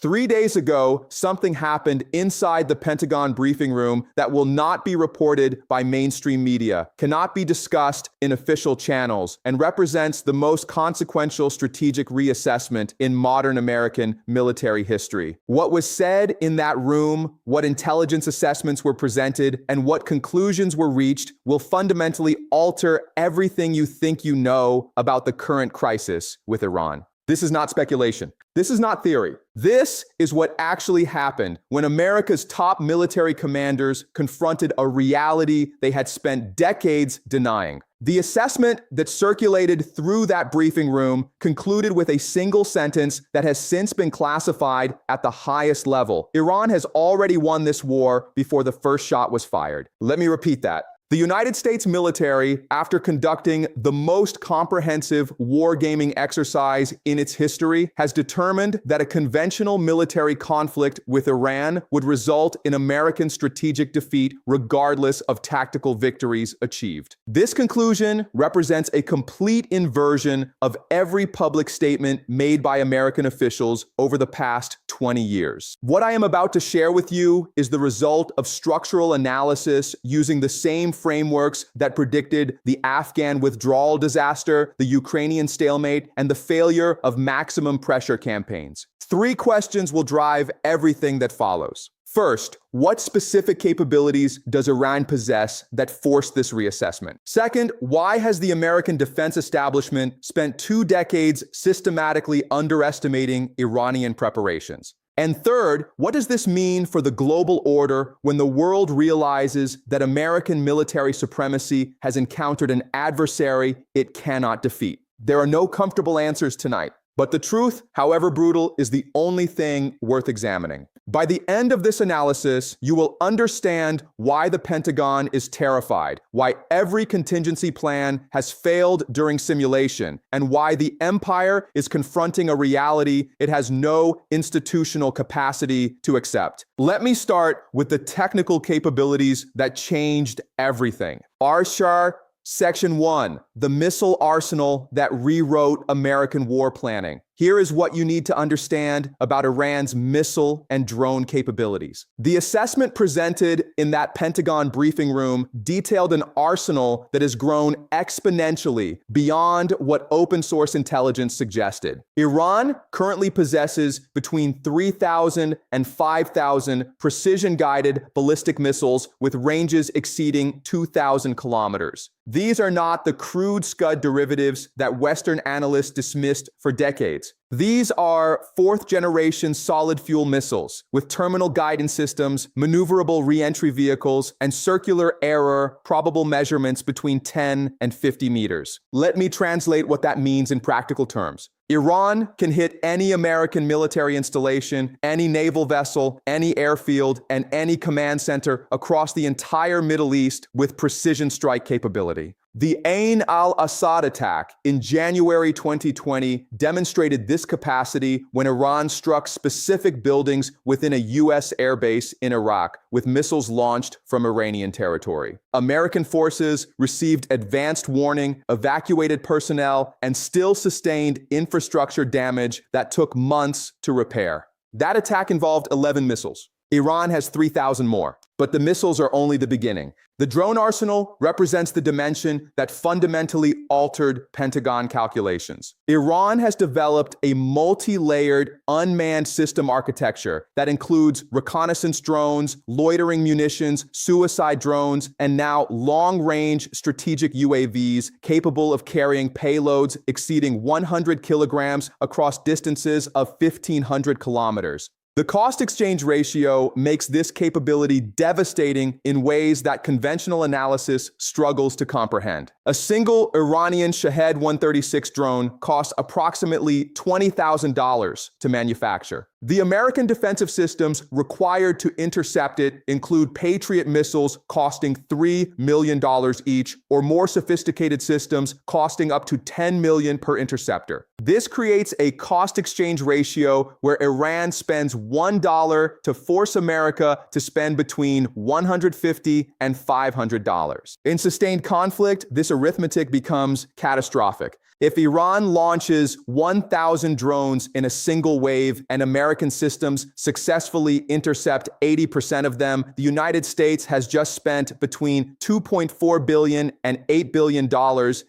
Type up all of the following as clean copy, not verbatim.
3 days ago, something happened inside the Pentagon briefing room that will not be reported by mainstream media, cannot be discussed in official channels, and represents the most consequential strategic reassessment in modern American military history. What was said in that room, what intelligence assessments were presented, and what conclusions were reached will fundamentally alter everything you think you know about the current crisis with Iran. This is not speculation. This is not theory. This is what actually happened when America's top military commanders confronted a reality they had spent decades denying. The assessment that circulated through that briefing room concluded with a single sentence that has since been classified at the highest level. Iran has already won this war before the first shot was fired. Let me repeat that. The United States military, after conducting the most comprehensive wargaming exercise in its history, has determined that a conventional military conflict with Iran would result in American strategic defeat regardless of tactical victories achieved. This conclusion represents a complete inversion of every public statement made by American officials over the past 20 years. What I am about to share with you is the result of structural analysis using the same frameworks that predicted the Afghan withdrawal disaster, the Ukrainian stalemate, and the failure of maximum pressure campaigns. 3 questions will drive everything that follows. First, what specific capabilities does Iran possess that forced this reassessment? Second, why has the American defense establishment spent 2 decades systematically underestimating Iranian preparations? And third, what does this mean for the global order when the world realizes that American military supremacy has encountered an adversary it cannot defeat? There are no comfortable answers tonight, but the truth, however brutal, is the only thing worth examining. By the end of this analysis, you will understand why the Pentagon is terrified, why every contingency plan has failed during simulation, and why the empire is confronting a reality it has no institutional capacity to accept. Let me start with the technical capabilities that changed everything. Arshar Section 1, the missile arsenal that rewrote American war planning. Here is what you need to understand about Iran's missile and drone capabilities. The assessment presented in that Pentagon briefing room detailed an arsenal that has grown exponentially beyond what open source intelligence suggested. Iran currently possesses between 3,000 and 5,000 precision-guided ballistic missiles with ranges exceeding 2,000 kilometers. These are not the crude Scud derivatives that Western analysts dismissed for decades. These are 4th-generation solid-fuel missiles with terminal guidance systems, maneuverable re-entry vehicles, and circular error probable measurements between 10 and 50 meters. Let me translate what that means in practical terms. Iran can hit any American military installation, any naval vessel, any airfield, and any command center across the entire Middle East with precision strike capability. The Ain al-Assad attack in January 2020 demonstrated this capacity when Iran struck specific buildings within a U.S. airbase in Iraq with missiles launched from Iranian territory. American forces received advanced warning, evacuated personnel, and still sustained infrastructure damage that took months to repair. That attack involved 11 missiles. Iran has 3,000 more, but the missiles are only the beginning. The drone arsenal represents the dimension that fundamentally altered Pentagon calculations. Iran has developed a multi-layered unmanned system architecture that includes reconnaissance drones, loitering munitions, suicide drones, and now long-range strategic UAVs capable of carrying payloads exceeding 100 kilograms across distances of 1,500 kilometers. The cost-exchange ratio makes this capability devastating in ways that conventional analysis struggles to comprehend. A single Iranian Shahed 136 drone costs approximately $20,000 to manufacture. The American defensive systems required to intercept it include Patriot missiles costing $3 million each, or more sophisticated systems costing up to $10 million per interceptor. This creates a cost-exchange ratio where Iran spends $1 to force America to spend between $150 and $500. In sustained conflict, this arithmetic becomes catastrophic. If Iran launches 1,000 drones in a single wave and American systems successfully intercept 80% of them, the United States has just spent between $2.4 billion and $8 billion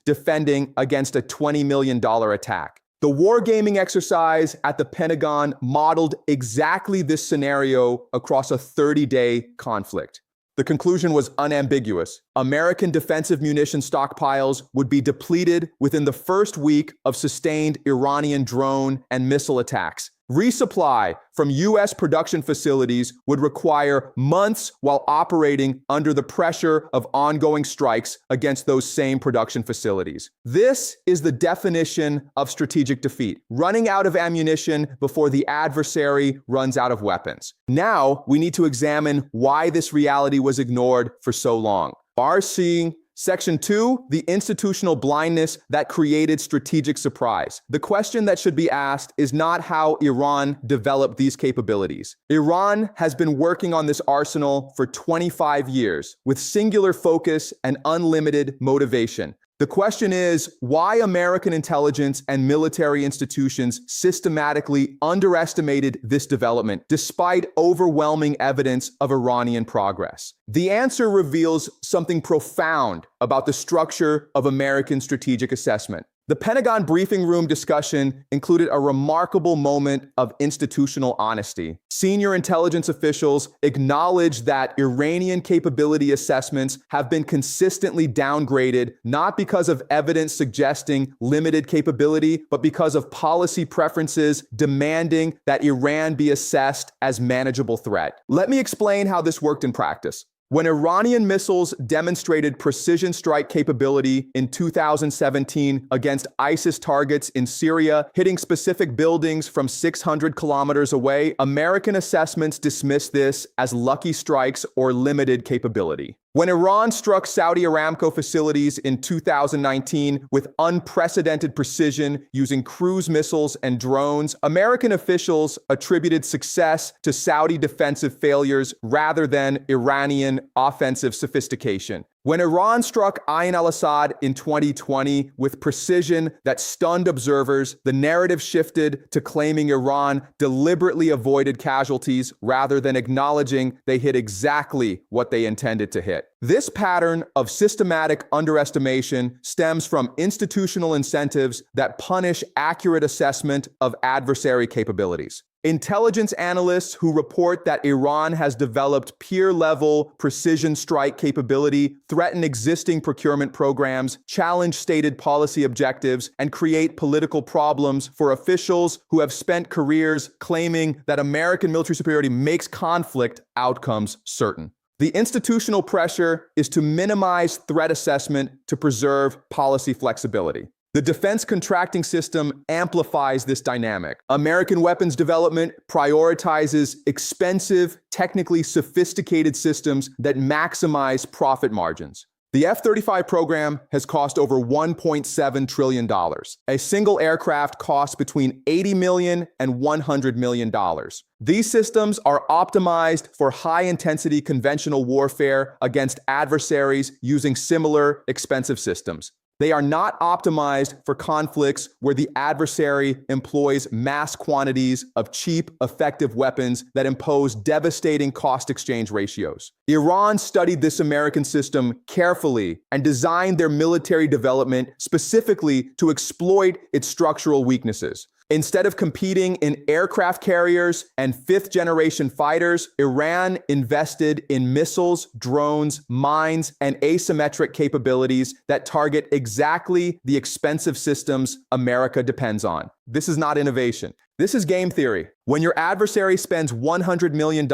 defending against a $20 million attack. The wargaming exercise at the Pentagon modeled exactly this scenario across a 30-day conflict. The conclusion was unambiguous. American defensive munition stockpiles would be depleted within the first week of sustained Iranian drone and missile attacks. Resupply from U.S. production facilities would require months while operating under the pressure of ongoing strikes against those same production facilities. This is the definition of strategic defeat, running out of ammunition before the adversary runs out of weapons. Now, we need to examine why this reality was ignored for so long. RC Section 2, the institutional blindness that created strategic surprise. The question that should be asked is not how Iran developed these capabilities. Iran has been working on this arsenal for 25 years with singular focus and unlimited motivation. The question is why American intelligence and military institutions systematically underestimated this development despite overwhelming evidence of Iranian progress. The answer reveals something profound about the structure of American strategic assessment. The Pentagon briefing room discussion included a remarkable moment of institutional honesty. Senior intelligence officials acknowledged that Iranian capability assessments have been consistently downgraded, not because of evidence suggesting limited capability, but because of policy preferences demanding that Iran be assessed as manageable threat. Let me explain how this worked in practice. When Iranian missiles demonstrated precision strike capability in 2017 against ISIS targets in Syria, hitting specific buildings from 600 kilometers away, American assessments dismissed this as lucky strikes or limited capability. When Iran struck Saudi Aramco facilities in 2019 with unprecedented precision using cruise missiles and drones, American officials attributed success to Saudi defensive failures rather than Iranian offensive sophistication. When Iran struck Ain al-Assad in 2020 with precision that stunned observers, the narrative shifted to claiming Iran deliberately avoided casualties rather than acknowledging they hit exactly what they intended to hit. This pattern of systematic underestimation stems from institutional incentives that punish accurate assessment of adversary capabilities. Intelligence analysts who report that Iran has developed peer-level precision strike capability threaten existing procurement programs, challenge stated policy objectives, and create political problems for officials who have spent careers claiming that American military superiority makes conflict outcomes certain. The institutional pressure is to minimize threat assessment to preserve policy flexibility. The defense contracting system amplifies this dynamic. American weapons development prioritizes expensive, technically sophisticated systems that maximize profit margins. The F-35 program has cost over $1.7 trillion. A single aircraft costs between $80 million and $100 million. These systems are optimized for high-intensity conventional warfare against adversaries using similar expensive systems. They are not optimized for conflicts where the adversary employs mass quantities of cheap, effective weapons that impose devastating cost-exchange ratios. Iran studied this American system carefully and designed their military development specifically to exploit its structural weaknesses. Instead of competing in aircraft carriers and fifth-generation fighters, Iran invested in missiles, drones, mines, and asymmetric capabilities that target exactly the expensive systems America depends on. This is not innovation. This is game theory. When your adversary spends $100 million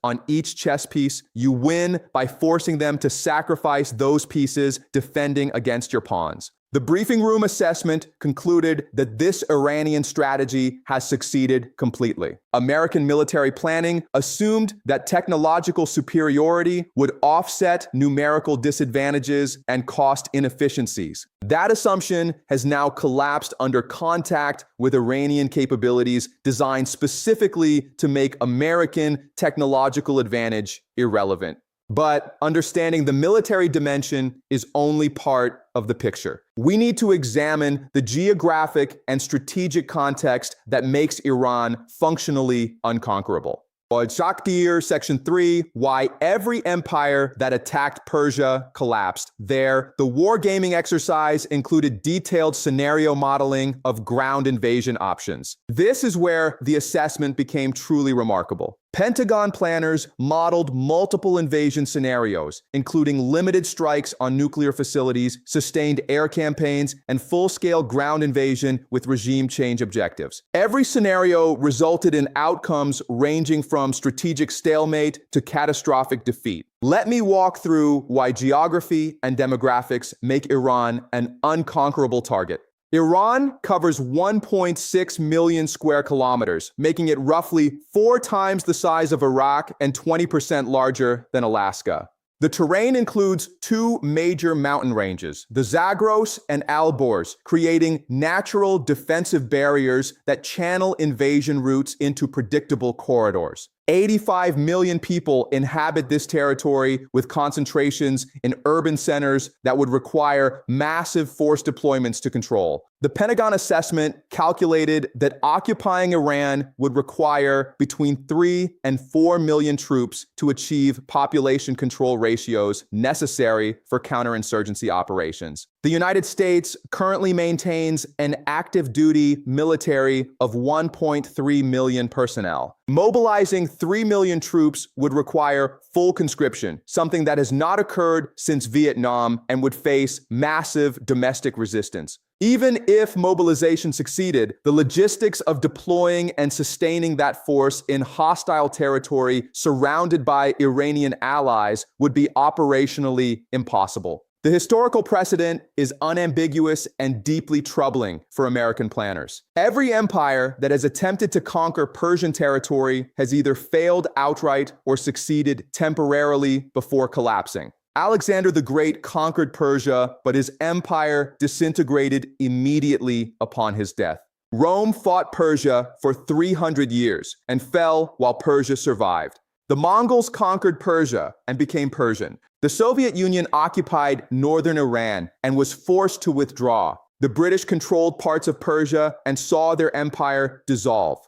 on each chess piece, you win by forcing them to sacrifice those pieces defending against your pawns. The briefing room assessment concluded that this Iranian strategy has succeeded completely. American military planning assumed that technological superiority would offset numerical disadvantages and cost inefficiencies. That assumption has now collapsed under contact with Iranian capabilities designed specifically to make American technological advantage irrelevant. But understanding the military dimension is only part of the picture. We need to examine the geographic and strategic context that makes Iran functionally unconquerable. Shaktir, Section 3, Why Every Empire That Attacked Persia Collapsed. There, the wargaming exercise included detailed scenario modeling of ground invasion options. This is where the assessment became truly remarkable. Pentagon planners modeled multiple invasion scenarios, including limited strikes on nuclear facilities, sustained air campaigns, and full-scale ground invasion with regime change objectives. Every scenario resulted in outcomes ranging from strategic stalemate to catastrophic defeat. Let me walk through why geography and demographics make Iran an unconquerable target. Iran covers 1.6 million square kilometers, making it roughly 4 times the size of Iraq and 20% larger than Alaska. The terrain includes 2 major mountain ranges, the Zagros and Alborz, creating natural defensive barriers that channel invasion routes into predictable corridors. 85 million people inhabit this territory, with concentrations in urban centers that would require massive force deployments to control. The Pentagon assessment calculated that occupying Iran would require between 3 and 4 million troops to achieve population control ratios necessary for counterinsurgency operations. The United States currently maintains an active duty military of 1.3 million personnel. Mobilizing 3 million troops would require full conscription, something that has not occurred since Vietnam and would face massive domestic resistance. Even if mobilization succeeded, the logistics of deploying and sustaining that force in hostile territory surrounded by Iranian allies would be operationally impossible. The historical precedent is unambiguous and deeply troubling for American planners. Every empire that has attempted to conquer Persian territory has either failed outright or succeeded temporarily before collapsing. Alexander the Great conquered Persia, but his empire disintegrated immediately upon his death. Rome fought Persia for 300 years and fell while Persia survived. The Mongols conquered Persia and became Persian. The Soviet Union occupied northern Iran and was forced to withdraw. The British controlled parts of Persia and saw their empire dissolve.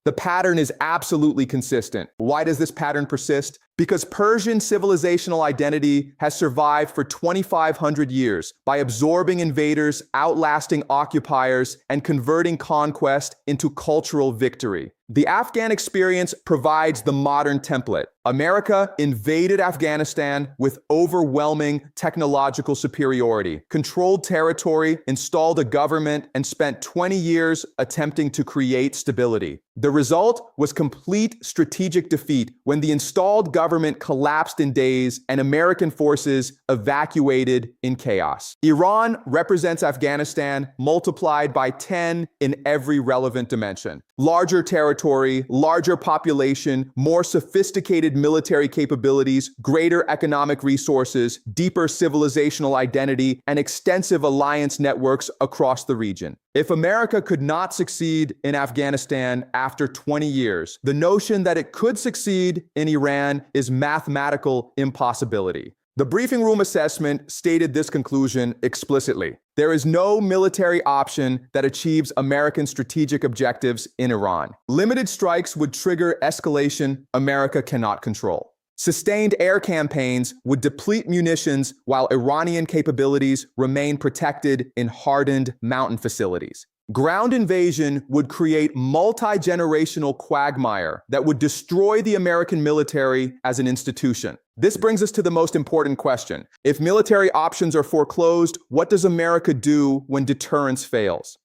The pattern is absolutely consistent. Why does this pattern persist? Because Persian civilizational identity has survived for 2,500 years by absorbing invaders, outlasting occupiers, and converting conquest into cultural victory. The Afghan experience provides the modern template. America invaded Afghanistan with overwhelming technological superiority, controlled territory, installed a government, and spent 20 years attempting to create stability. The result was complete strategic defeat when the installed government collapsed in days and American forces evacuated in chaos. Iran represents Afghanistan multiplied by 10 in every relevant dimension. Larger territory, larger population, more sophisticated military capabilities, greater economic resources, deeper civilizational identity, and extensive alliance networks across the region. If America could not succeed in Afghanistan after 20 years, the notion that it could succeed in Iran is mathematical impossibility. The briefing room assessment stated this conclusion explicitly. There is no military option that achieves American strategic objectives in Iran. Limited strikes would trigger escalation America cannot control. Sustained air campaigns would deplete munitions while Iranian capabilities remain protected in hardened mountain facilities. Ground invasion would create multi-generational quagmire that would destroy the American military as an institution. This brings us to the most important question. If military options are foreclosed, what does America do when deterrence fails?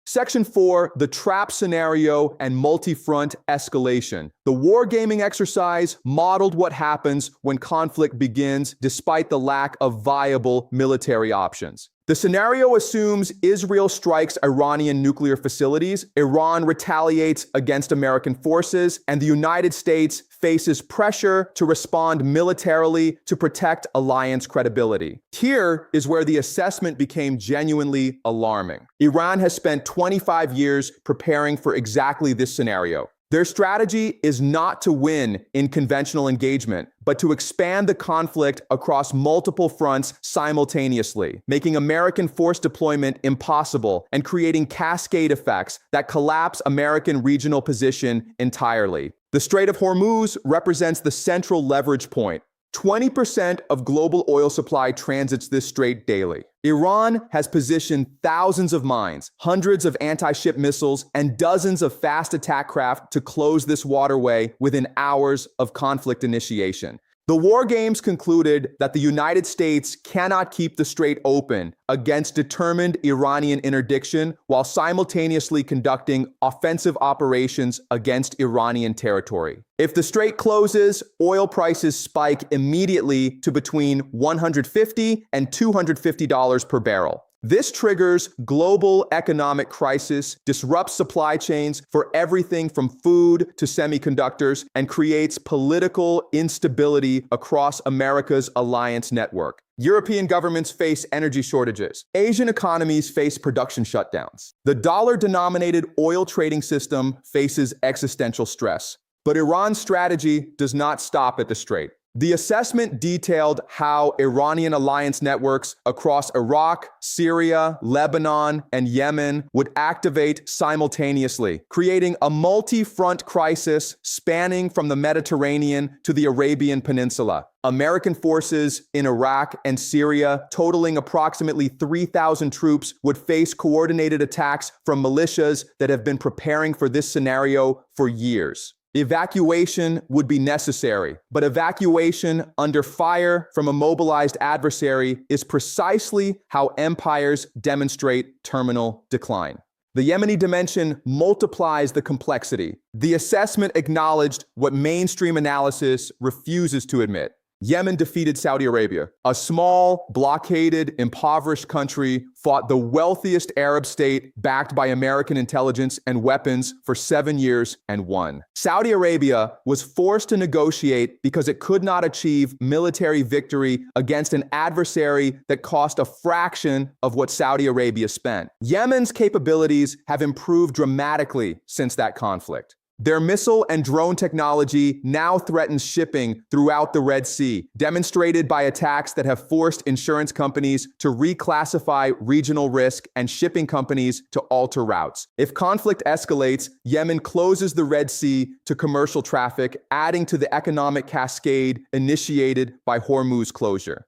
Section 4, the trap scenario and multi-front escalation. The wargaming exercise modeled what happens when conflict begins despite the lack of viable military options. The scenario assumes Israel strikes Iranian nuclear facilities, Iran retaliates against American forces, and the United States faces pressure to respond militarily to protect alliance credibility. Here is where the assessment became genuinely alarming. Iran has spent 25 years preparing for exactly this scenario. Their strategy is not to win in conventional engagement, but to expand the conflict across multiple fronts simultaneously, making American force deployment impossible and creating cascade effects that collapse American regional position entirely. The Strait of Hormuz represents the central leverage point. 20% of global oil supply transits this strait daily. Iran has positioned thousands of mines, hundreds of anti-ship missiles, and dozens of fast attack craft to close this waterway within hours of conflict initiation. The war games concluded that the United States cannot keep the strait open against determined Iranian interdiction while simultaneously conducting offensive operations against Iranian territory. If the strait closes, oil prices spike immediately to between $150 and $250 per barrel. This triggers global economic crisis, disrupts supply chains for everything from food to semiconductors, and creates political instability across America's alliance network. European governments face energy shortages. Asian economies face production shutdowns. The dollar-denominated oil trading system faces existential stress. But Iran's strategy does not stop at the strait. The assessment detailed how Iranian alliance networks across Iraq, Syria, Lebanon, and Yemen would activate simultaneously, creating a multi-front crisis spanning from the Mediterranean to the Arabian Peninsula. American forces in Iraq and Syria, totaling approximately 3,000 troops, would face coordinated attacks from militias that have been preparing for this scenario for years. Evacuation would be necessary, but evacuation under fire from a mobilized adversary is precisely how empires demonstrate terminal decline. The Yemeni dimension multiplies the complexity. The assessment acknowledged what mainstream analysis refuses to admit. Yemen defeated Saudi Arabia. A small, blockaded, impoverished country fought the wealthiest Arab state backed by American intelligence and weapons for 7 years and won. Saudi Arabia was forced to negotiate because it could not achieve military victory against an adversary that cost a fraction of what Saudi Arabia spent. Yemen's capabilities have improved dramatically since that conflict. Their missile and drone technology now threatens shipping throughout the Red Sea, demonstrated by attacks that have forced insurance companies to reclassify regional risk and shipping companies to alter routes. If conflict escalates, Yemen closes the Red Sea to commercial traffic, adding to the economic cascade initiated by Hormuz closure.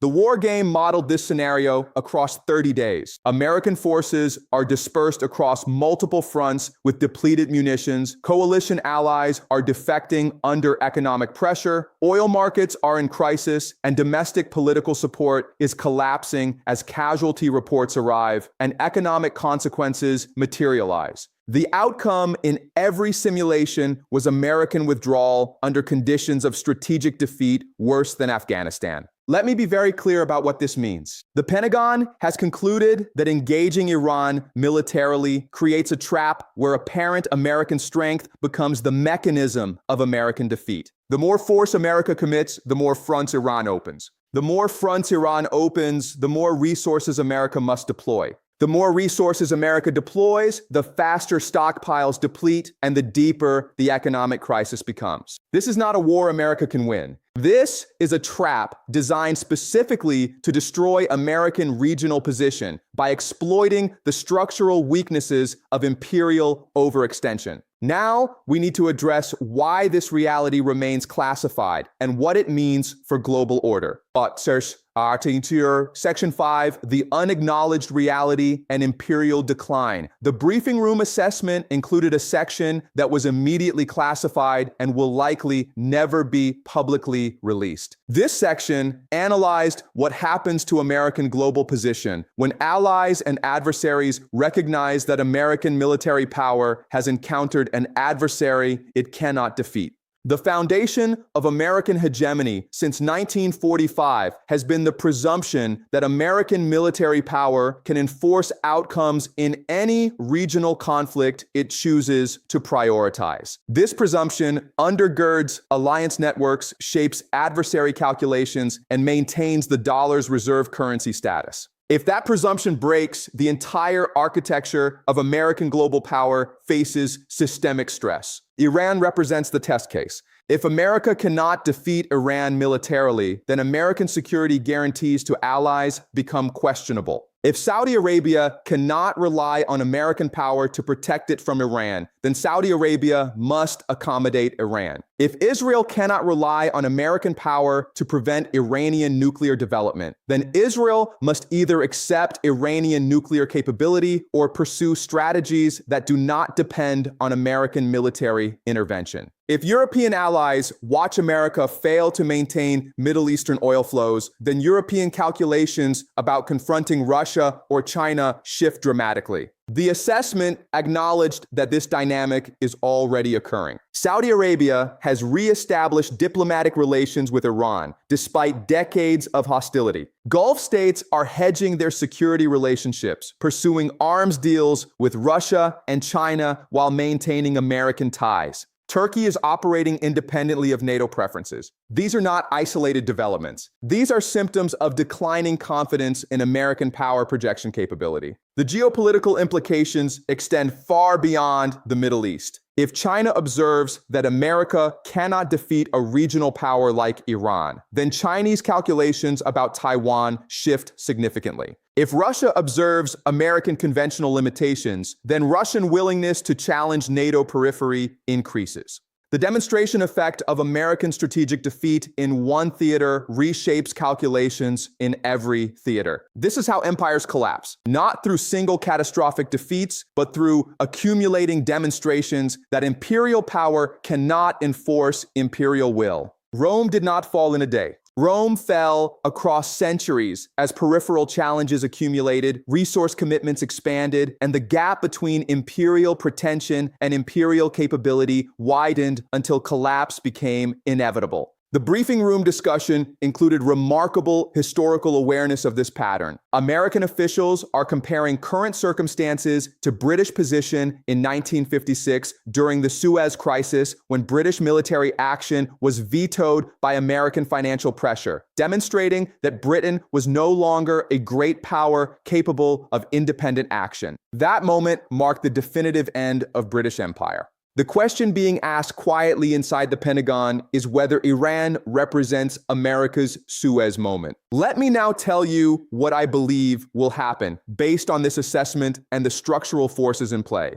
The war game modeled this scenario across 30 days. American forces are dispersed across multiple fronts with depleted munitions. Coalition allies are defecting under economic pressure. Oil markets are in crisis, and domestic political support is collapsing as casualty reports arrive and economic consequences materialize. The outcome in every simulation was American withdrawal under conditions of strategic defeat worse than Afghanistan. Let me be very clear about what this means. The Pentagon has concluded that engaging Iran militarily creates a trap where apparent American strength becomes the mechanism of American defeat. The more force America commits, the more fronts Iran opens. The more fronts Iran opens, the more resources America must deploy. The more resources America deploys, the faster stockpiles deplete and the deeper the economic crisis becomes. This is not a war America can win. This is a trap designed specifically to destroy American regional position by exploiting the structural weaknesses of imperial overextension. Now, we need to address why this reality remains classified and what it means for global order. But Section 5, the unacknowledged reality and imperial decline. The briefing room assessment included a section that was immediately classified and will likely never be publicly released. This section analyzed what happens to American global position when allies and adversaries recognize that American military power has encountered an adversary it cannot defeat. The foundation of American hegemony since 1945 has been the presumption that American military power can enforce outcomes in any regional conflict it chooses to prioritize. This presumption undergirds alliance networks, shapes adversary calculations, and maintains the dollar's reserve currency status. If that presumption breaks, the entire architecture of American global power faces systemic stress. Iran represents the test case. If America cannot defeat Iran militarily, then American security guarantees to allies become questionable. If Saudi Arabia cannot rely on American power to protect it from Iran, then Saudi Arabia must accommodate Iran. If Israel cannot rely on American power to prevent Iranian nuclear development, then Israel must either accept Iranian nuclear capability or pursue strategies that do not depend on American military intervention. If European allies watch America fail to maintain Middle Eastern oil flows, then European calculations about confronting Russia or China shift dramatically. The assessment acknowledged that this dynamic is already occurring. Saudi Arabia has re-established diplomatic relations with Iran despite decades of hostility. Gulf states are hedging their security relationships, pursuing arms deals with Russia and China while maintaining American ties. Turkey is operating independently of NATO preferences. These are not isolated developments. These are symptoms of declining confidence in American power projection capability. The geopolitical implications extend far beyond the Middle East. If China observes that America cannot defeat a regional power like Iran, then Chinese calculations about Taiwan shift significantly. If Russia observes American conventional limitations, then Russian willingness to challenge NATO periphery increases. The demonstration effect of American strategic defeat in one theater reshapes calculations in every theater. This is how empires collapse, not through single catastrophic defeats, but through accumulating demonstrations that imperial power cannot enforce imperial will. Rome did not fall in a day. Rome fell across centuries as peripheral challenges accumulated, resource commitments expanded, and the gap between imperial pretension and imperial capability widened until collapse became inevitable. The briefing room discussion included remarkable historical awareness of this pattern. American officials are comparing current circumstances to British position in 1956 during the Suez Crisis, when British military action was vetoed by American financial pressure, demonstrating that Britain was no longer a great power capable of independent action. That moment marked the definitive end of British Empire. The question being asked quietly inside the Pentagon is whether Iran represents America's Suez moment. Let me now tell you what I believe will happen based on this assessment and the structural forces in play.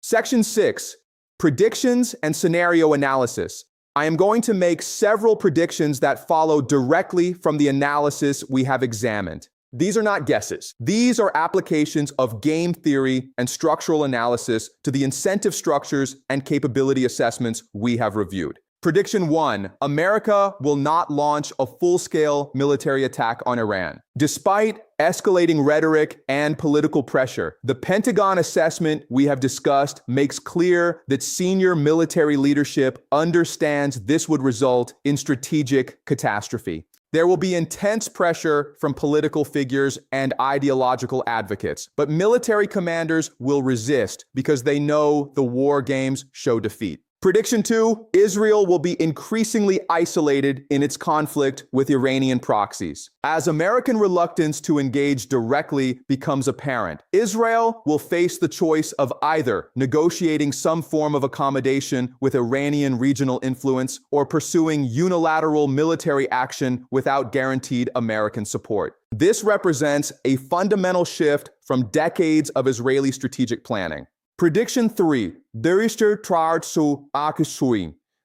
Section 6. Predictions and Scenario Analysis. I am going to make several predictions that follow directly from the analysis we have examined. These are not guesses. These are applications of game theory and structural analysis to the incentive structures and capability assessments we have reviewed. Prediction 1. America will not launch a full-scale military attack on Iran. Despite escalating rhetoric and political pressure, the Pentagon assessment we have discussed makes clear that senior military leadership understands this would result in strategic catastrophe. There will be intense pressure from political figures and ideological advocates, but military commanders will resist because they know the war games show defeat. Prediction 2, Israel will be increasingly isolated in its conflict with Iranian proxies. As American reluctance to engage directly becomes apparent, Israel will face the choice of either negotiating some form of accommodation with Iranian regional influence or pursuing unilateral military action without guaranteed American support. This represents a fundamental shift from decades of Israeli strategic planning. Prediction 3.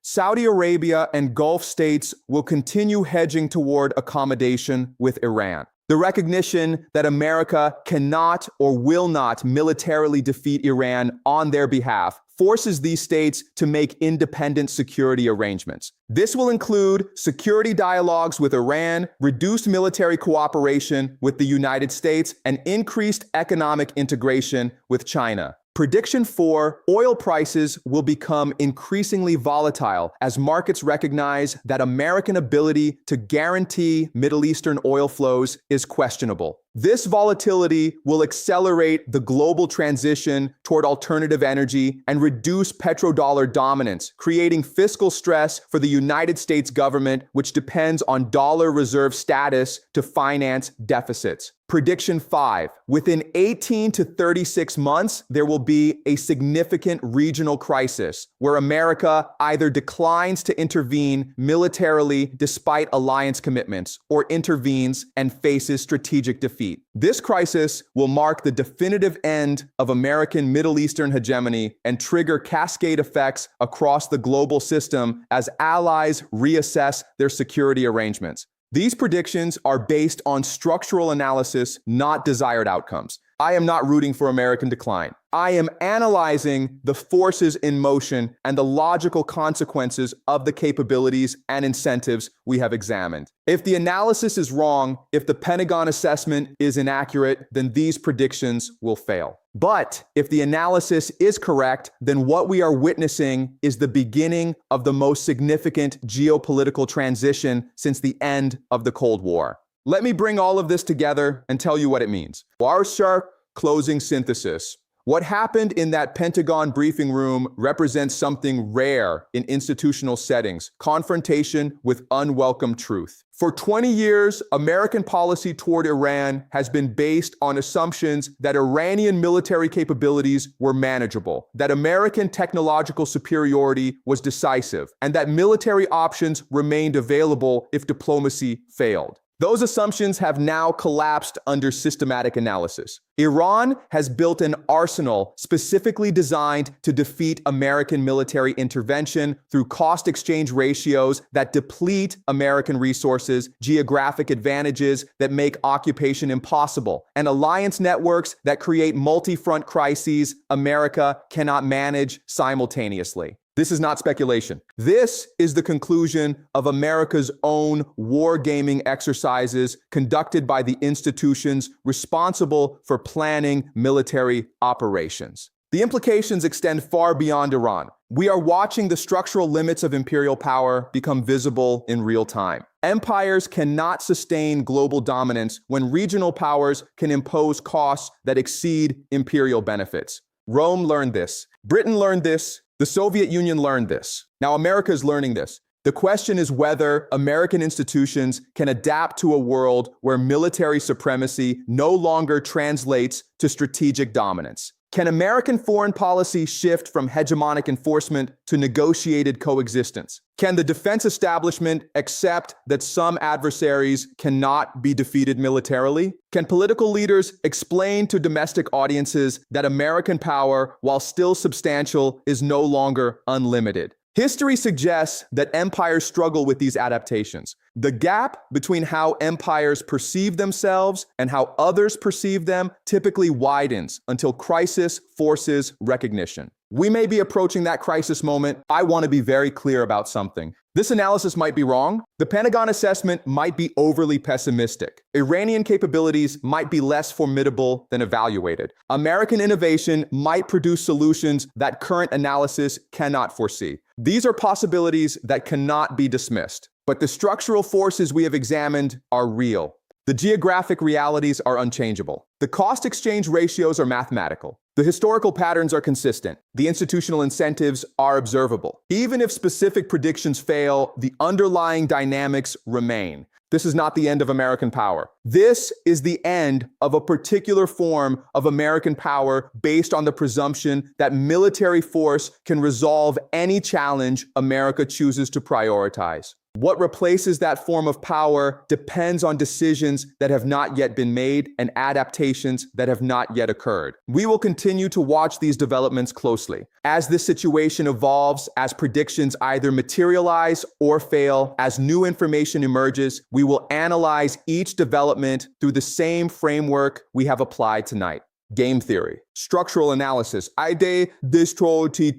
Saudi Arabia and Gulf states will continue hedging toward accommodation with Iran. The recognition that America cannot or will not militarily defeat Iran on their behalf forces these states to make independent security arrangements. This will include security dialogues with Iran, reduced military cooperation with the United States, and increased economic integration with China. Prediction 4, oil prices will become increasingly volatile as markets recognize that American ability to guarantee Middle Eastern oil flows is questionable. This volatility will accelerate the global transition toward alternative energy and reduce petrodollar dominance, creating fiscal stress for the United States government, which depends on dollar reserve status to finance deficits. Prediction 5, within 18 to 36 months, there will be a significant regional crisis where America either declines to intervene militarily despite alliance commitments or intervenes and faces strategic defeat. This crisis will mark the definitive end of American Middle Eastern hegemony and trigger cascade effects across the global system as allies reassess their security arrangements. These predictions are based on structural analysis, not desired outcomes. I am not rooting for American decline. I am analyzing the forces in motion and the logical consequences of the capabilities and incentives we have examined. If the analysis is wrong, if the Pentagon assessment is inaccurate, then these predictions will fail. But if the analysis is correct, then what we are witnessing is the beginning of the most significant geopolitical transition since the end of the Cold War. Let me bring all of this together and tell you what it means. Our sharp closing synthesis. What happened in that Pentagon briefing room represents something rare in institutional settings: confrontation with unwelcome truth. For 20 years, American policy toward Iran has been based on assumptions that Iranian military capabilities were manageable, that American technological superiority was decisive, and that military options remained available if diplomacy failed. Those assumptions have now collapsed under systematic analysis. Iran has built an arsenal specifically designed to defeat American military intervention through cost exchange ratios that deplete American resources, geographic advantages that make occupation impossible, and alliance networks that create multi-front crises America cannot manage simultaneously. This is not speculation. This is the conclusion of America's own wargaming exercises conducted by the institutions responsible for planning military operations. The implications extend far beyond Iran. We are watching the structural limits of imperial power become visible in real time. Empires cannot sustain global dominance when regional powers can impose costs that exceed imperial benefits. Rome learned this. Britain learned this. The Soviet Union learned this. Now America is learning this. The question is whether American institutions can adapt to a world where military supremacy no longer translates to strategic dominance. Can American foreign policy shift from hegemonic enforcement to negotiated coexistence? Can the defense establishment accept that some adversaries cannot be defeated militarily? Can political leaders explain to domestic audiences that American power, while still substantial, is no longer unlimited? History suggests that empires struggle with these adaptations. The gap between how empires perceive themselves and how others perceive them typically widens until crisis forces recognition. We may be approaching that crisis moment. I want to be very clear about something. This analysis might be wrong. The Pentagon assessment might be overly pessimistic. Iranian capabilities might be less formidable than evaluated. American innovation might produce solutions that current analysis cannot foresee. These are possibilities that cannot be dismissed. But the structural forces we have examined are real. The geographic realities are unchangeable. The cost exchange ratios are mathematical. The historical patterns are consistent. The institutional incentives are observable. Even if specific predictions fail, the underlying dynamics remain. This is not the end of American power. This is the end of a particular form of American power based on the presumption that military force can resolve any challenge America chooses to prioritize. What replaces that form of power depends on decisions that have not yet been made and adaptations that have not yet occurred. We will continue to watch these developments closely. As this situation evolves, as predictions either materialize or fail, as new information emerges, we will analyze each development through the same framework we have applied tonight. Game theory, structural analysis, idee distorti.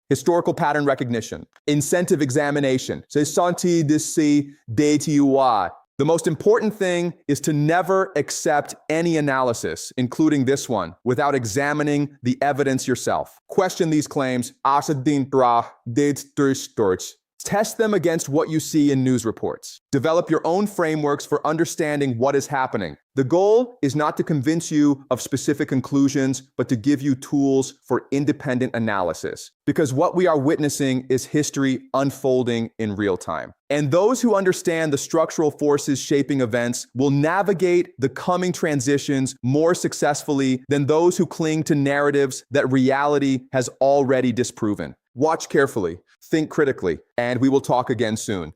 Historical pattern recognition, incentive examination, c'est senti d'ici DTUI, The most important thing is to never accept any analysis, including this one, without examining the evidence yourself. Question these claims. Test them against what you see in news reports. Develop your own frameworks for understanding what is happening. The goal is not to convince you of specific conclusions, but to give you tools for independent analysis. Because what we are witnessing is history unfolding in real time. And those who understand the structural forces shaping events will navigate the coming transitions more successfully than those who cling to narratives that reality has already disproven. Watch carefully, think critically, and we will talk again soon.